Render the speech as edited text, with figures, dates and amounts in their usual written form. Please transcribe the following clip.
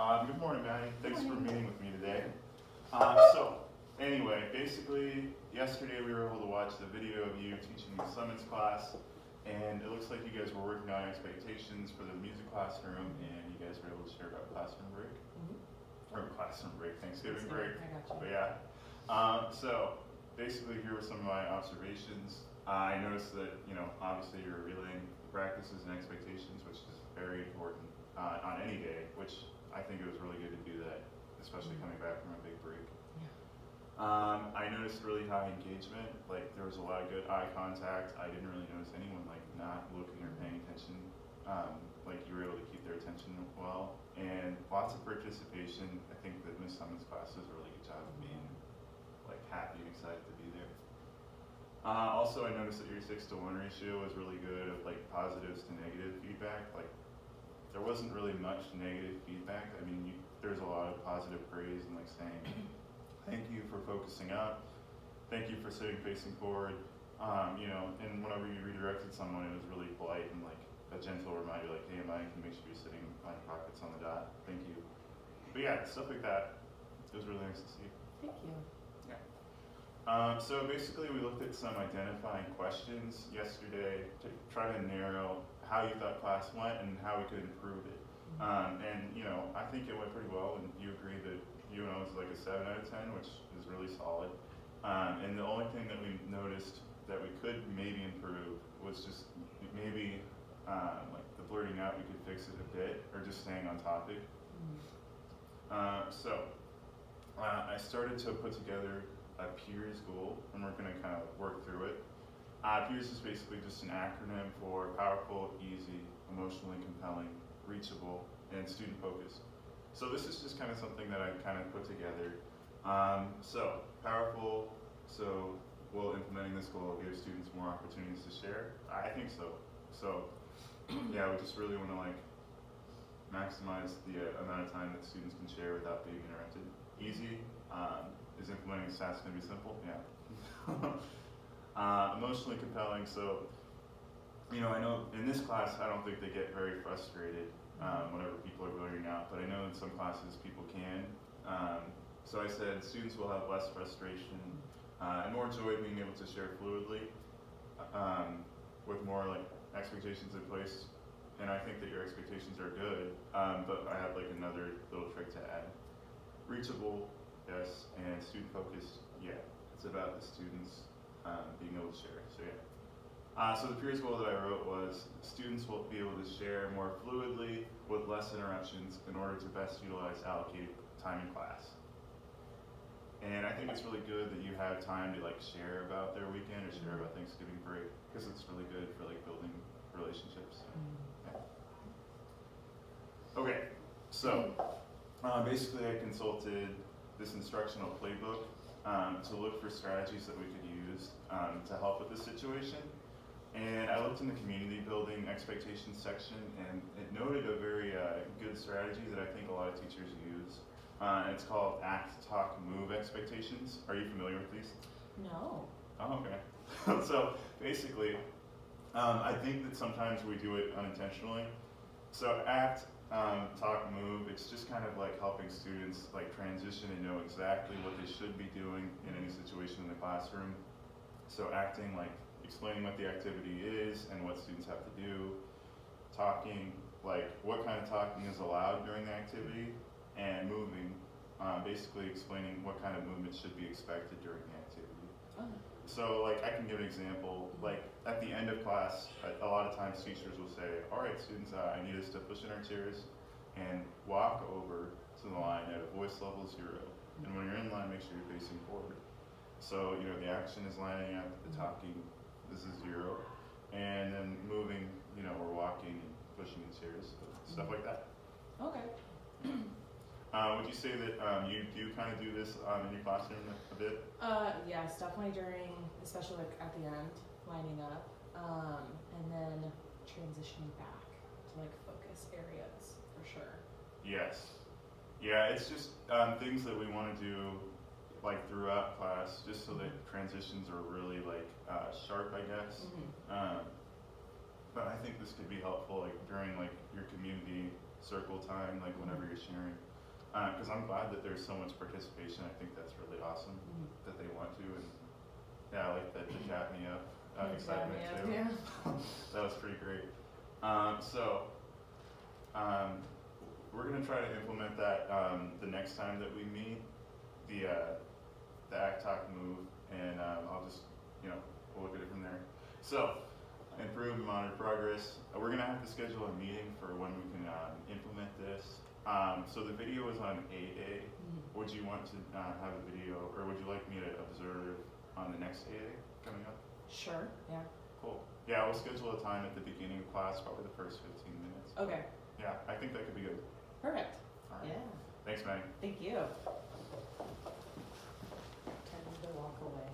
Good morning, Maddie. Thanks for meeting with me today. Anyway, basically, yesterday we were able to watch the video of you teaching the Summits class, and it looks like you guys were working on expectations for the music classroom, and you guys were able to share about classroom break. Or classroom break, Thanksgiving break. I got you. But yeah. Basically, here were some of my observations. I noticed that, obviously you're relaying practices and expectations, which is very important on any day, which I think it was really good to do that, especially coming back from a big break. Yeah. I noticed really high engagement, like there was a lot of good eye contact. I didn't really notice anyone like not looking or paying attention. Like you were able to keep their attention well, and lots of participation. I think that Miss Summon's class does a really good job of being like happy and excited to be there. Also, I noticed that your 6-to-1 ratio was really good of like positives to negative feedback. Like there wasn't really much negative feedback. I mean, there's a lot of positive praise and like saying, thank you for focusing up, thank you for sitting facing forward. And whenever you redirected someone, it was really polite and like a gentle reminder, like, hey, Mike, make sure you're sitting on your pockets on the dot. Thank you. But yeah, stuff like that. It was really nice to see. Thank you. Yeah. So basically, we looked at some identifying questions yesterday to try to narrow how you thought class went and how we could improve it. I think it went pretty well, and you agree that UNO is like a 7 out of 10, which is really solid. And the only thing that we noticed that we could maybe improve was just maybe like the blurting out, we could fix it a bit, or just staying on topic. I started to put together a PEERS goal, and we're going to kind of work through it. PEERS is basically just an acronym for powerful, easy, emotionally compelling, reachable, and student focused. So this is just kind of something that I kind of put together. Powerful, so will implementing this goal give students more opportunities to share? I think so. Yeah, we just really want to like maximize the amount of time that students can share without being interrupted. Easy, is implementing this task going to be simple? Yeah. Emotionally compelling, so I know in this class I don't think they get very frustrated whenever people are blurting out, but I know in some classes people can. So I said students will have less frustration and more joy being able to share fluidly with more like expectations in place. And I think that your expectations are good, but I have like another little trick to add. Reachable, yes, and student focused, yeah. It's about the students being able to share, so yeah. So the PEERS goal that I wrote was students will be able to share more fluidly with less interruptions in order to best utilize allocated time in class. And I think it's really good that you have time to like share about their weekend or share about Thanksgiving break, because it's really good for like building relationships. Yeah. Okay, so basically I consulted this instructional playbook to look for strategies that we could use to help with this situation. And I looked in the community building expectations section, and it noted a very good strategy that I think a lot of teachers use. It's called Act, Talk, Move expectations. Are you familiar with these? No. Oh, okay. So basically, I think that sometimes we do it unintentionally. So act, talk, move, it's just kind of like helping students like transition and know exactly what they should be doing in any situation in the classroom. So acting, like explaining what the activity is and what students have to do. Talking, like what kind of talking is allowed during the activity. And moving, basically explaining what kind of movement should be expected during the activity. Oh. So like I can give an example, like at the end of class, a lot of times teachers will say, all right students, I need us to push in our chairs and walk over to the line at a voice level 0. And when you're in line, make sure you're facing forward. So, the action is lining up, the talking, this is 0. And then moving, we're walking and pushing in chairs, stuff like that. Okay. Would you say that you do kind of do this in your classroom a bit? Yes, definitely during, especially like at the end, lining up, and then transitioning back to like focus areas for sure. Yes. Yeah, it's just things that we want to do like throughout class, just so that transitions are really like sharp, I guess. But I think this could be helpful like during like your community circle time, like whenever you're sharing. Because I'm glad that there's so much participation. I think that's really awesome Mhm. that they want to, and yeah, I like that the chat me up Yeah, excitement yeah, too. yeah. That was pretty great. We're gonna try to implement that the next time that we meet, the act, talk, move, and I'll just, we'll look at it from there. So, improve and monitor progress. We're gonna have to schedule a meeting for when we can implement this. So the video is on 8A. Mhm. Would you want to have a video, or would you like me to observe on the next 8A coming up? Sure, yeah. Cool. Yeah, we'll schedule a time at the beginning of class, probably the first 15 minutes. Okay, Yeah, I think that could be good. perfect. All right. Yeah, Thanks, Maddie. thank you. Time to walk away.